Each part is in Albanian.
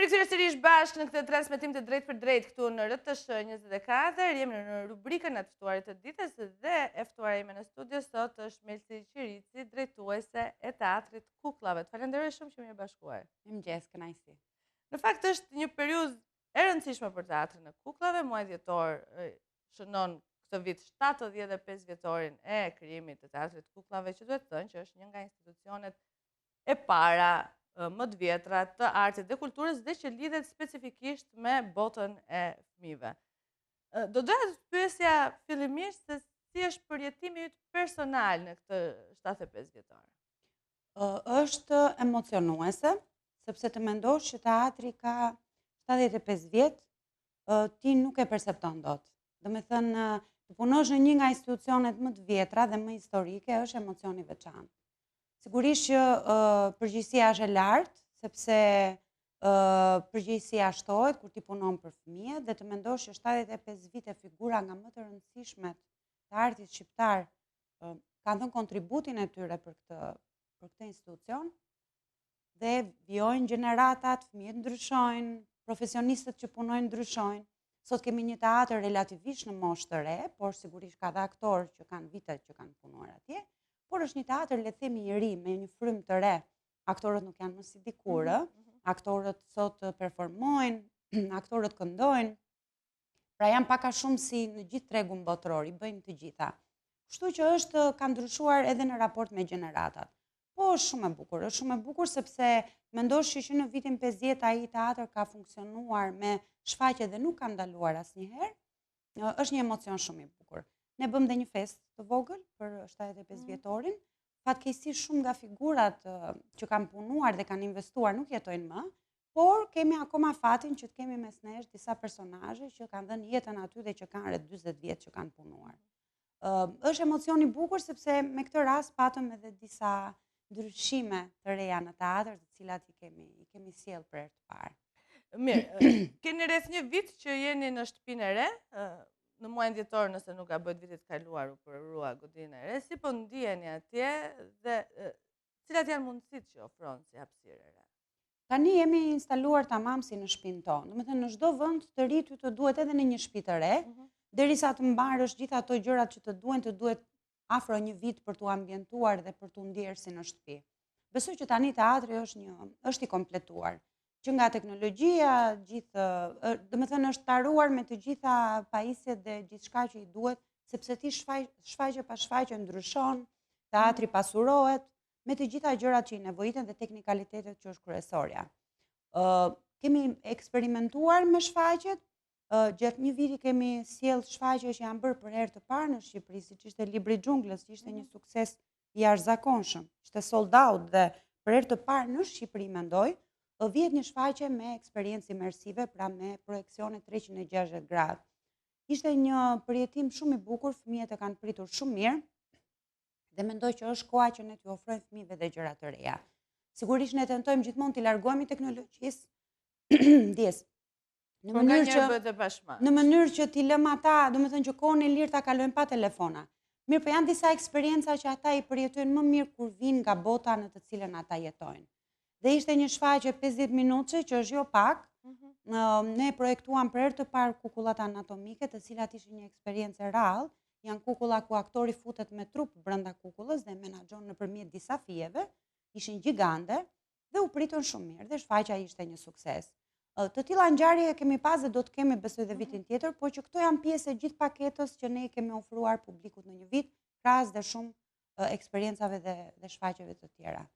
Mirë kthyer sërish bashkë në këtë transmetim të drejtë për drejtë këtu në RTS 24. Jemi në rubrikën e të ftuarit të ditës dhe e ftuara ime në studio sot është Melsi Qirici, drejtuese e Teatrit Kukullave. Të falenderoj shumë që më jeni bashkuar. Mirëmëngjes, kënaqësi. Në fakt është një periudhë e rëndësishme për Teatrin e Kukullave. Muaji dhjetor shënon këtë vit 75 vjetorin e krijimit të Teatrit Kukullave, që duhet thënë që është një nga institucionet e para më të vjetra të artit dhe kulturës dhe që lidhet specifikisht me botën e fëmijëve. Do doja të pyesja fillimisht se si është përjetimi yt personal në këtë 75 vjetor. Është emocionuese, sepse të mendosh që teatri ka 75 vjet, ti nuk e percepton dot. Domethënë, të punosh në një nga institucionet më të vjetra dhe më historike është emocion i veçantë. Sigurisht që përgjegjësia është e lartë, sepse përgjegjësia shtohet kur ti punon për fëmijë dhe të mendosh që 75 vite figura nga më të rëndësishmet të artit shqiptar kanë dhënë kontributin e tyre për këtë institucion dhe vijojnë gjeneratat, fëmijët ndryshojnë, profesionistët që punojnë ndryshojnë. Sot kemi një teatr relativisht në moshë të re, por sigurisht ka dhe aktorë që kanë vite që kanë punuar atje. Por është një teatr, le të themi, i ri, me një frymë të re. Aktorët nuk janë më si dikur, aktorët sot performojnë, aktorët këndojnë, pra janë pak a shumë si në gjithë tregun botëror, i bëjnë të gjitha. Kështu që ka ndryshuar edhe në raport me gjeneratat. Po është shumë e bukur sepse mendosh që në vitin 50 ai teatr ka funksionuar me shfaqje dhe nuk ka ndaluar asnjëherë, është një emocion shumë i bukur. Ne bëm dhe një fest të vogël për 75 vjetorin. Fatkeqësisht shumë nga figurat që kanë punuar dhe kanë investuar nuk jetojnë më, por kemi akoma fatin që të kemi mes nesh disa personazhe që kanë dhënë jetën aty dhe që kanë rreth 40 vjet që kanë punuar. Është emocion i bukur sepse me këtë rast patëm edhe disa ndryshime të reja në teatr, të cilat i kemi sjell për herë të parë. Mirë, keni rreth një vit që jeni në shtëpinë e re. Në muajin dhjetor, nëse nuk ka bëjt vitit kaluar u përrua godinë e re, si po ndiheni atje dhe cilat janë mundësitë që ofron si hapësirë e re? Tani jemi instaluar tamam si në shtëpinë tonë. Domethënë në çdo vend të ri ty të duhet edhe në një shtëpi të re, derisa të mbarësh gjithë ato gjërat që të duhet afro një vit për t'u ambientuar dhe për t'u ndjerë si në shtëpi. Besoj që tani teatri është i kompletuar. Që nga teknologjia, domethënë është taruar me të gjitha pajisjet dhe gjithçka që i duhet, sepse ti shfaqje pas shfaqje ndryshon, teatri pasurohet me të gjitha gjërat që i nevojiten dhe teknikalitetet që është kryesorja. Kemi eksperimentuar me shfaqjet, gjatë një viti kemi sjell shfaqje që janë bërë për herë të parë në Shqipëri, siç ishte Libri i Xhunglës, që ishte një sukses i jashtëzakonshëm, ishte sold out dhe për herë të parë në Shqipëri mendoj, vjet një shfaqje me eksperiencë imersive, pra me projekcione 360 gradë. Ishte një përjetim shumë i bukur, fëmijët e kanë pritur shumë mirë dhe mendoj që është koha që ne t'ju ofrojmë fëmijëve dhe gjëra të reja. Sigurisht ne tentojmë gjithmonë t'i largohemi teknologjisë, ndjes. Në mënyrë që t'i lëmë ata, domethënë që kohën e lirë ta kalojnë pa telefona. Mirë, po janë disa eksperienca që ata i përjetojnë më mirë kur vinë nga bota në të cilën ata jetojnë. Dhe ishte një shfaqje 50 minutëshe që është jo pak. Ne projektuam për herë të parë kukullat anatomike, të cilat ishin një eksperiencë e rrallë. Janë kukulla ku aktori futet me trup brenda kukullës dhe menaxhon nëpërmjet disa fijeve. Ishin gjigande dhe u pritën shumë mirë dhe shfaqja ishte një sukses. Të tilla ngjarje kemi pas dhe do të kemi besoj dhe vitin tjetër, por që këto janë pjesë e gjithë paketës që ne i kemi ofruar publikut në një vit, krahas dhe shumë eksperiencave dhe shfaqjeve të tjera.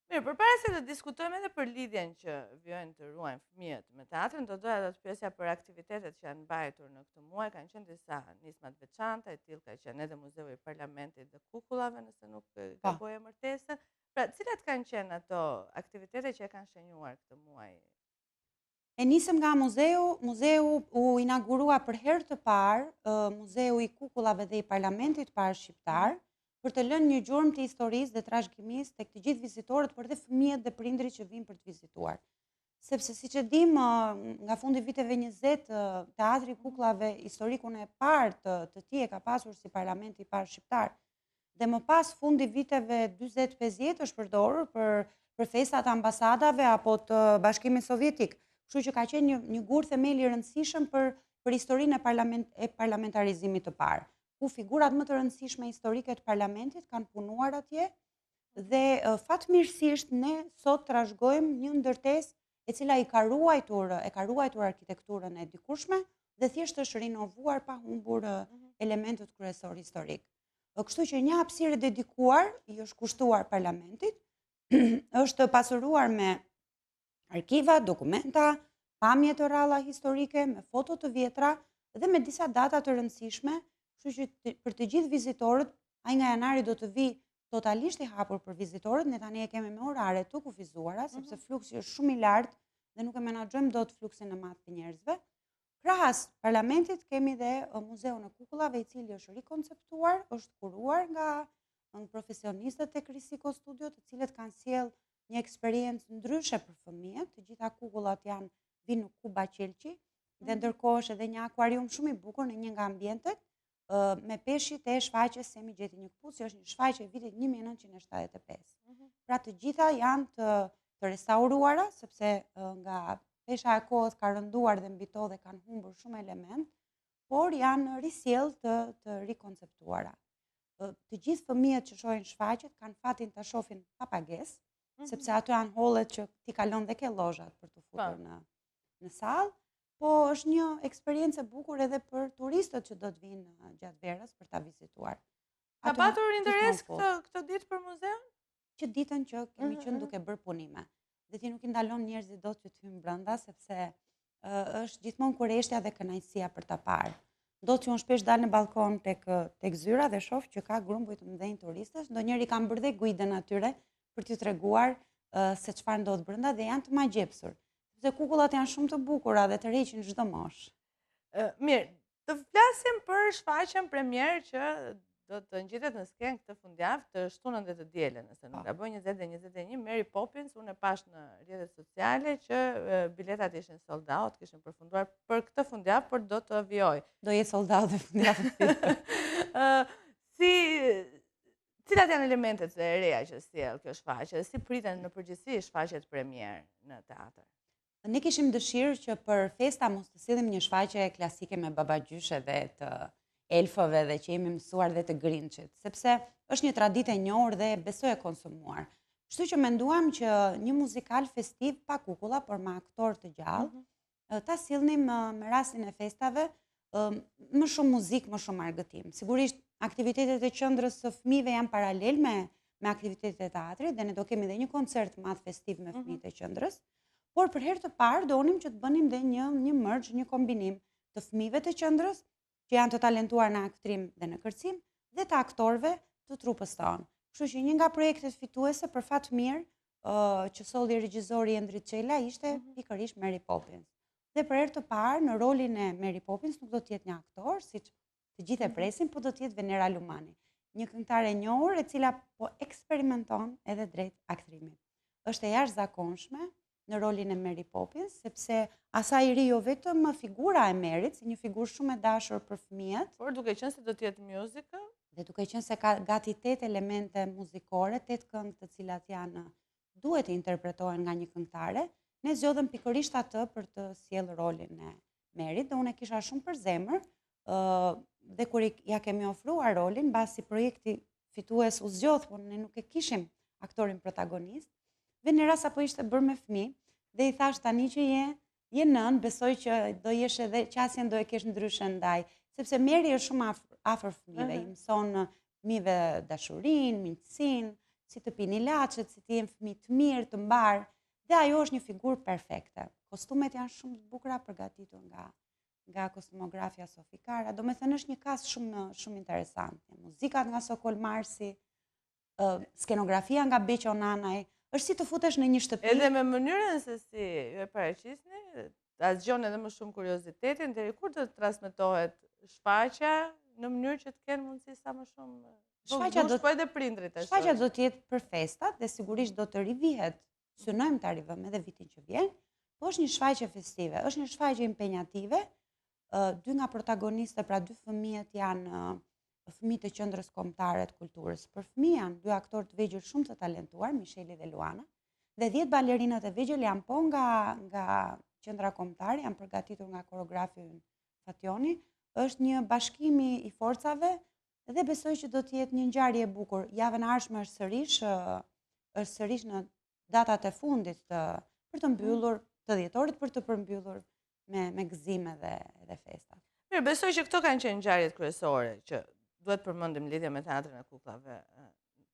Mirë, përpara se të diskutojmë edhe për lidhjen që vijojnë të ruajnë fëmijët me teatrin, do doja të pyesja për aktivitetet që janë mbajtur në këtë muaj. Kanë qenë disa nisma të veçanta, e tillë ka qenë edhe Muzeu i Parlamentit dhe Kukullave, nëse nuk gaboj emërtesën. Pra, cilat kanë qenë ato aktivitete që e kanë shenjuar këtë muaj? E nisëm nga muzeu. Muzeu u inaugurua për herë të parë Muzeu i Kukullave dhe i Parlamentit parë shqiptar, për të lënë një gjurmë të historisë dhe trashëgimisë tek të gjithë vizitorët, por dhe fëmijët dhe prindrit që vinë për të vizituar. Sepse siç e dim, nga fundi viteve 20, Teatri i Kukullave historikun e parë të tij e ka pasur si Parlamenti i parë shqiptar. Dhe më pas fundi viteve 40-50 është përdorur për festat ambasadave apo të Bashkimit Sovjetik. Kështu që ka qenë një gur themeli i rëndësishëm për historinë e parlamentarizimit të parë, ku figurat më të rëndësishme historike të parlamentit kanë punuar atje dhe fatmirësisht ne sot trashëgojmë një ndërtesë e cila e ka ruajtur arkitekturën e dikurshme dhe thjesht është rinovuar pa humbur elementet kryesor historik. Kështu që një hapësirë dedikuar i është kushtuar parlamentit, është pasuruar me arkiva, dokumenta, pamje të ralla historike, me foto të vjetra dhe me disa data të rëndësishme, kështu që për të gjithë vizitorët, ai nga janari do të vi totalisht i hapur për vizitorët, ne tani e kemi me orare të kufizuara, sepse fluksi është shumë i lartë dhe nuk e menaxhojmë dot fluksin e madh të njerëzve. Krahas parlamentit kemi dhe muzeun e kukullave, i cili është rikonceptuar, është kuruar nga profesionistët e Risiko Studio, të cilët kanë sjell një eksperiencë ndryshe për fëmijët. Të gjitha kukullat vinë në Kuba Qelqi dhe ndërkohë është edhe një akuarium shumë i bukur në një nga ambientet me peshqit e shfaqjes Semi Gjeti një Kputz, që është një shfaqje e vitit 1975. Pra të gjitha janë të restauruara, sepse nga pesha e kohës ka rënduar dhe mbi to dhe kanë humbur shumë element, por janë risjell të rikonceptuara. Të gjithë fëmijët që shohin shfaqjet kanë fatin ta shohin pa pagesë, sepse ato janë hollet që ti kalon dhe ke lozhat për të futur në sallë, po është një eksperiencë e bukur edhe për turistët që do të vinë gjatë verës për ta vizituar. Ka patur interes këtë ditë për muzeun? Që ditën që kemi qenë duke bërë punime. Dhe ti nuk i ndalon njerëzit dot që të hyjnë brenda, sepse është gjithmonë kurreshtja dhe kënaqësia për ta parë. Do që unë shpesh dal në balkon tek zyra dhe shoh që ka grumbuj të mëdhenj turistësh, ndonjëri kanë bërë dhe guidën atyre për t'ju treguar se çfarë ndodh brenda dhe janë të magjepsur. Sepse kukullat janë shumë të bukura dhe të rreqin çdo moshë. Mirë, të flasim për shfaqjen premier që do të ngjitet në skenë këtë fundjavë të shtunën dhe të dielën, nëse nuk gaboj 20 dhe 21, Mary Poppins, unë e pash në rrjetet sociale që biletat ishin sold out, kishin përfunduar për këtë fundjavë, por do të vijoj. Do jetë sold out dhe fundjavën tjetër. Cilat janë elementet e reja që sjell kjo shfaqje, si priten në përgjithësi shfaqjet premier në teatr? Ne kishim dëshirë që për festa mos të sillim një shfaqje klasike me babagjyshe dhe të elfëve dhe që jemi mësuar dhe të Grinchit, sepse është një traditë e njohur dhe besoj e konsumuar. Kështu që menduam që një muzikal festiv pa kukulla, por me aktorë të gjallë, ta sillnim me rastin e festave më shumë muzikë, më shumë argëtim. Sigurisht aktivitetet e qendrës së fëmijëve janë paralel me aktivitetet e teatrit dhe ne do kemi dhe një koncert madh festiv me fëmijët e qendrës, por për herë të parë donim që të bënim dhe një merge, një kombinim të fëmijëve të qendrës që janë të talentuar në aktrim dhe në kërcim, dhe të aktorëve të trupës tonë. Kështu që një nga projektet fituese për fat mirë që solli regjizori Endrit Çela ishte pikërisht Mary Poppins. Dhe për herë të parë në rolin e Mary Poppins nuk do të jetë një aktor, siç të gjithë e presin, po do të jetë Venera Lumani, një këngëtare e njohur e cila po eksperimenton edhe drejt aktrimit. Është e jashtëzakonshme në rolin e Mary Poppins, sepse asaj i ri jo vetëm figura e Merit, si një figurë shumë e dashur për fëmijët, por duke qenë se do të jetë musical, dhe duke qenë se ka gati 8 elemente muzikore, 8 këngë të cilat duhet të interpretohen nga një këngëtare, ne zgjodhëm pikërisht atë për të sjellë rolin e Merit, dhe unë e kisha shumë për zemër, dhe kur ja kemi ofruar rolin, mbasi projekti fitues u zgjodh, por ne nuk e kishim aktorin protagonist. Venera sapo ishte bërë me fëmijë dhe i thash tani që je nën, besoj që do jesh edhe qasjen do e kesh ndryshe ndaj, sepse Meri është shumë afër fëmijëve, i mëson fëmijëve dashurinë, miqësinë, si të pini ilaçet, si të jenë fëmijë të mirë, të mbar, dhe ajo është një figurë perfekte. Kostumet janë shumë të bukura, përgatitur nga kostumografja Sofi Kara. Domethënë është një kast shumë interesante. Muzikat nga Sokol Marsi, skenografia nga Beqo Nanaj, është si të futesh në një shtëpi. Edhe me mënyrën se si ju e paraqisni, ta zgjon edhe më shumë kuriozitetin, deri kur të transmetohet shfaqja në mënyrë që të kenë mundësi sa më shumë. Po edhe prindrit e shfaqja do të jetë për festat dhe sigurisht do të rivihet. Synojmë ta rivëm edhe vitin që vjen, po është një shfaqje festive, është një shfaqje impenjative. Dy nga protagonistët, pra 2 fëmijët janë fëmijët e Qendrës Kombëtare të Kulturës. Për fëmijë janë 2 aktorë të vegjël shumë të talentuar, Misheli dhe Luana, dhe 10 balerinat e vegjël janë po nga Qendra Kombëtare, janë përgatitur nga koreografi Fationi, është një bashkimi i forcave dhe besoj që do të jetë një ngjarje e bukur. Javën e ardhshme është sërish në datat e fundit për të mbyllur të dhjetorit, për të përmbyllur me gëzime dhe festa. Mirë, besoj që këto kanë qenë ngjarjet kryesore që duhet përmendim lidhje me teatrin e kukullave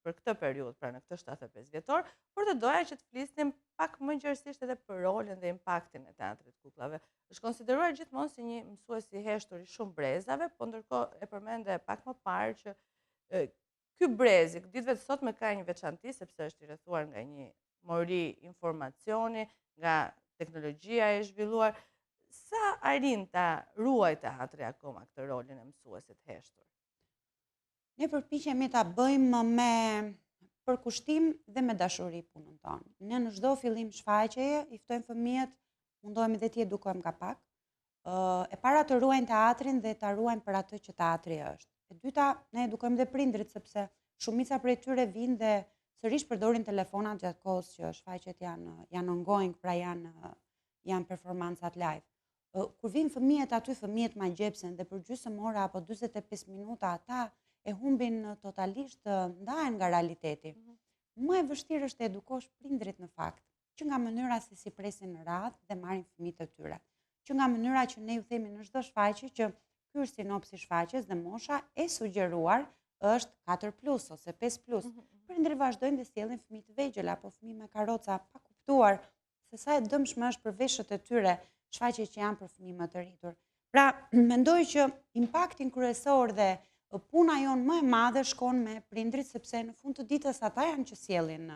për këtë periudhë, pra në këtë 75 vjetor, por të doja që të flisnim pak më gjerësisht edhe për rolin dhe impaktin e teatrit të kukullave. Është konsideruar gjithmonë si një mësues i heshtur i shumë brezave, po ndërkohë e përmende pak më parë që ky brez i ditëve të sotme ka një veçanti sepse është i rrethuar nga një mori informacioni, nga teknologjia e zhvilluar. Sa arrin ta ruaj teatri akoma këtë rolin e mësuesit heshtur? Ne përpiqemi ta bëjmë me përkushtim dhe me dashuri punën tonë. Ne në çdo fillim shfaqjeje i ftojmë fëmijët, mundohemi dhe t'i edukojmë ka pak. E para të ruajnë teatrin dhe ta ruajnë për atë që teatri është. E dyta, ne edukojmë dhe prindrit sepse shumica prej tyre vinë dhe sërish përdorin telefonat gjatë kohës që shfaqjet janë ongoing, pra janë performancat live. Kur vinë fëmijët aty, fëmijët ma gjepsen dhe për gjysmë ore apo 45 minuta ata e humbin totalisht, ndahen nga realiteti. Më e vështirë është të edukosh prindrit në fakt, që nga mënyra se si presin në radhë dhe marrin fëmijët e tyre. Që nga mënyra që ne ju themi në çdo shfaqje që ky është sinopsi shfaqjes dhe mosha e sugjeruar është 4+ ose 5+. Prindrit vazhdojnë dhe sjellin fëmijë të vegjël apo fëmijë me karroca pa kuptuar se sa e dëmshme është për veshët e tyre shfaqje që janë për fëmijë më të rritur. Pra, mendoj që impaktin kryesor dhe puna jonë më e madhe shkon me prindrit sepse në fund të ditës ata janë që sjellin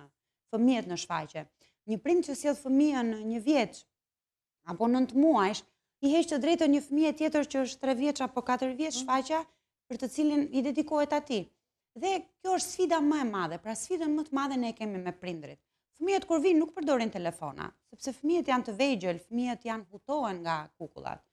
fëmijët në shfaqje. Një prind që sjell fëmijën 1 vjeç apo 9 muajsh, i heq të drejtën një fëmijë tjetër që është 3 vjeç apo 4 vjeç shfaqja për të cilin i dedikohet atij. Dhe kjo është sfida më e madhe, pra sfidën më të madhe ne e kemi me prindrit. Fëmijët kur vinë nuk përdorin telefona, sepse fëmijët janë të vegjël, fëmijët janë hutohen nga kukullat.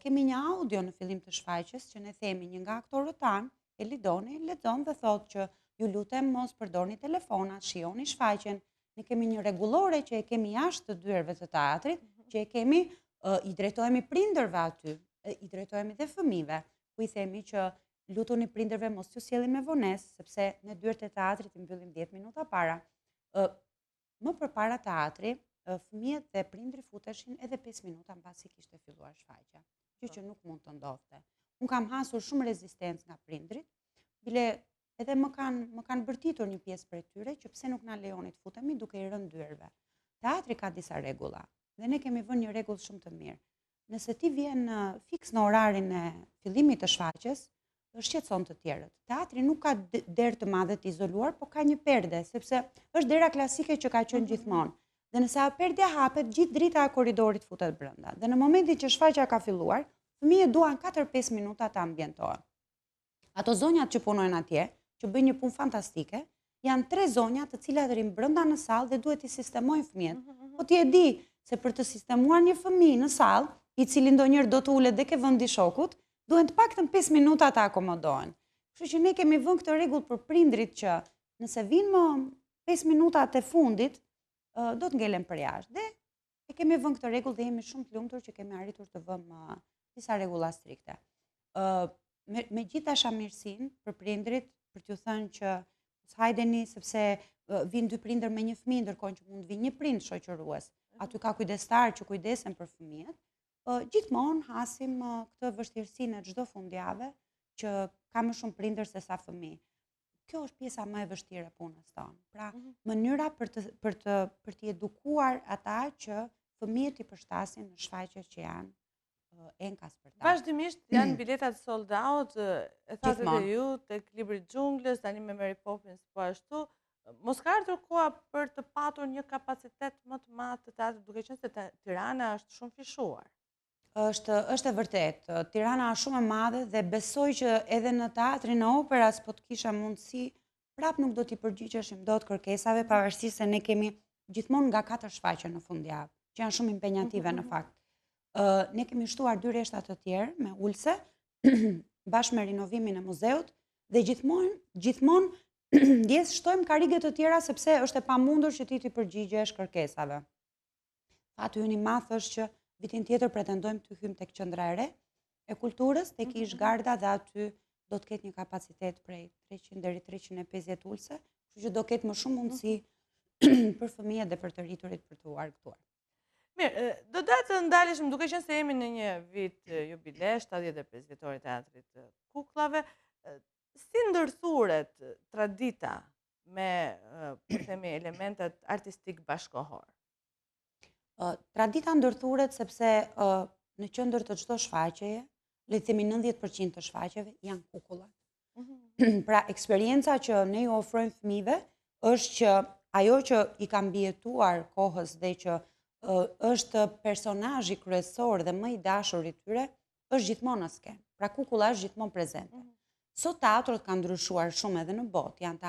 Kemi një audio në fillim të shfaqjes që ne themi një nga aktorët tanë, Elidoni, lexon dhe thotë që ju lutem mos përdorni telefonat, shihoni shfaqjen. Ne kemi një rregullore që e kemi jashtë të dyerve të teatrit, që e kemi i drejtohemi prindërve aty, i drejtohemi dhe fëmijëve, ku i themi që lutuni prindërve mos ju sjellin me vonesë, sepse ne dyert e teatrit i mbyllim 10 minuta para. Më përpara teatri, fëmijët dhe prindri futeshin edhe 5 minuta mbasi kishte filluar shfaqja, gjë që nuk mund të ndodhte. Unë kam hasur shumë rezistencë nga prindrit, bile edhe më kanë bërtitur një pjesë prej tyre që pse nuk na lejoni të futemi duke i rënë dyerve. Teatri ka disa rregulla dhe ne kemi vënë një rregull shumë të mirë. Nëse ti vjen fiks në orarin e fillimit të shfaqjes, shqetëson të tjerët. Teatri nuk ka derë të madhe të izoluar, po ka një perde, sepse është dera klasike që ka qenë gjithmonë. Dhe nëse a perde hapet, gjithë drita e korridorit futet brenda. Dhe në momentin që shfaqja ka filluar, fëmijët duan 4-5 minuta të ambientohen. Ato zonjat që punojnë atje, që bëjnë një punë fantastike, janë 3 zonja të cilat rrin brenda në sallë dhe duhet i sistemojnë fëmijët. Po ti e di se për të sistemuar një fëmijë në sallë, i cili ndonjëherë do të ulet dhe ke vendi shokut, duhen të paktën 5 minuta të akomodohen. Kështu që ne kemi vënë këtë rregull për prindrit që nëse vinë më 5 minutat e fundit, do të ngelen për jashtë. Dhe e kemi vënë këtë rregull dhe jemi shumë të lumtur që kemi arritur të vëmë disa rregulla strikte. Me gjithë dashamirësinë për prindrit, për t'ju thënë që hajdeni sepse vinë 2 prindër me një fëmijë, ndërkohë që mund vinë një prind shoqërues. Aty ka kujdestar që kujdesen për fëmijët. Gjithmonë hasim këtë vështirësinë në çdo fundjavë që ka më shumë prindër se sa fëmijë. Kjo është pjesa më e vështirë e punës tonë. Pra, mënyra për t'i edukuar ata që fëmijët i përshtasin në shfaqjet që janë enkas për ta. Vazhdimisht janë biletat sold out, e thatë edhe ju, tek Libri i Xhunglës, tani me Mary Poppins po ashtu. Mos ka ardhur koha për të patur një kapacitet më të madh të teatrit, duke qenë se Tirana është shumë fishuar. Është e vërtet. Tirana është shumë e madhe dhe besoj që edhe në teatrin e operas po të kisha mundësi, prap nuk do t'i përgjigjeshim dot kërkesave, pavarësisht se ne kemi gjithmonë nga 4 shfaqje në fundjavë, që janë shumë impenjative në fakt. Ne kemi shtuar 2 reshta të tjerë me ulse, bashkë me rinovimin e muzeut, dhe gjithmonë ndjes shtojmë karige të tjera sepse është e pamundur që ti t'i përgjigjesh kërkesave. Fati ynë i madh është që vitin tjetër pretendojmë të hymë tek qendra e re e kulturës, tek Ish Garda dhe aty do të ketë një kapacitet prej 300 deri 350 ulse, kështu që do ketë më shumë mundësi për fëmijët dhe për të rriturit për të u argëtuar. Mirë, do të ndaleshëm duke qenë se jemi në një vit jubile, 75 vjetori Teatrit të Kuklave, si ndërthuret tradita me, po themi, elementet artistik bashkohor? Tradita ndërthuret sepse në qendër të çdo shfaqjeje, le të themi 90% të shfaqjeve janë kukullat. Pra, eksperienca që ne ju ofrojmë fëmijëve është që ajo që i ka mbijetuar kohës dhe që është personazhi kryesor dhe më i dashur i tyre, është gjithmonë në skenë. Pra kukulla është gjithmonë prezente. Sot teatrët kanë ndryshuar shumë edhe në botë. Janë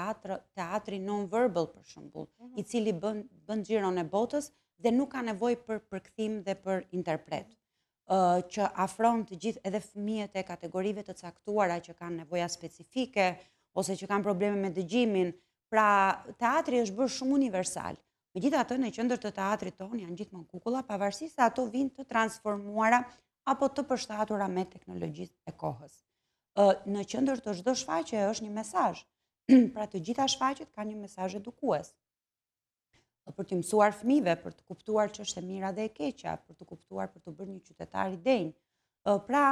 teatri non-verbal për shembull, i cili bën xhiron e botës dhe nuk ka nevojë për përkthim dhe për interpret. Që afron të gjithë edhe fëmijët e kategorive të caktuara që kanë nevoja specifike ose që kanë probleme me dëgjimin. Pra, teatri është bërë shumë universal. Megjithatë, në qendër të teatrit tonë janë gjithmonë kukulla, pavarësisht se ato vinë të transformuara apo të përshtatura me teknologjitë e kohës. Në qendër të çdo shfaqje është një mesazh. Pra, të gjitha shfaqjet kanë një mesazh edukues. Për të mësuar fëmijëve, për të kuptuar ç'është e mira dhe e keqja, për të kuptuar, për të bërë një qytetar i denj. Pra,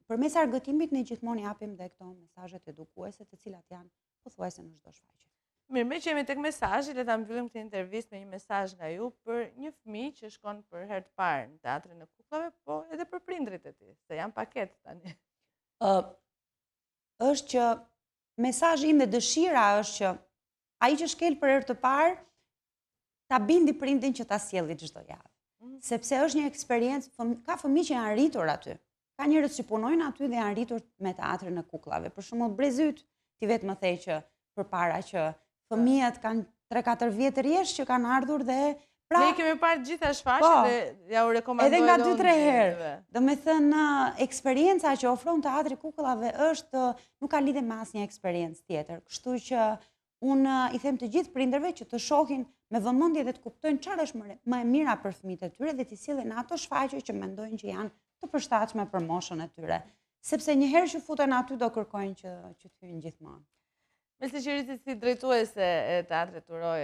përmes argëtimit ne gjithmonë japim dhe këto mesazhet edukuese, të cilat janë pothuajse në çdo shfaqje. Mirë, me që jemi tek mesazhi, le ta mbyllim këtë intervistë me një mesazh nga ju për një fëmijë që shkon për herë të parë në Teatrin e Kuklave, po edhe për prindrit e tij, se janë paketë tani. Është që mesazhi im dhe dëshira është që ai që shkel për herë të parë ta bindi prindin që ta sjelli çdo javë. Sepse është një eksperiencë, ka fëmijë që janë rritur aty. Ka njerëz që punojnë aty dhe janë rritur me Teatrin e Kuklave. Për shembull, Brezyt, ti vetë më the që përpara që fëmijët kanë 3-4 vjet rresht që kanë ardhur dhe ne kemi parë gjitha shfaqjet dhe ja u rekomandoj edhe nga 2-3 herë. Domethënë, eksperienca që ofron Teatri Kukullave është nuk ka lidhje me asnjë eksperiencë tjetër. Kështu që unë i them të gjithë prindërve që të shohin me vëmendje dhe të kuptojnë çfarë është më e mira për fëmijët e tyre dhe t'i sillen ato shfaqje që mendojnë që janë të përshtatshme për moshën e tyre. Sepse një herë që futen aty do kërkojnë që të hyjnë gjithmonë. Melsi Qirici, si drejtuese e Teatrit Uroj,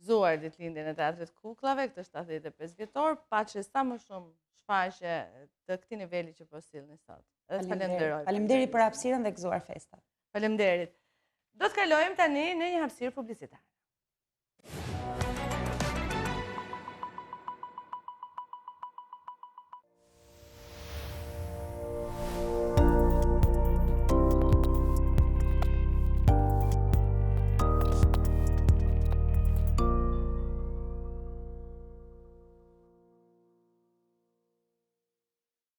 gëzuar ditëlindjen e Teatrit Kuklave, këtë 75 vjetor, paqe sa më shumë shfaqje të këtij niveli që po sillni sot. Falenderoj. Faleminderit për hapësirën dhe gëzuar festat. Faleminderit. Do të kalojmë tani në një hapësirë publicitare.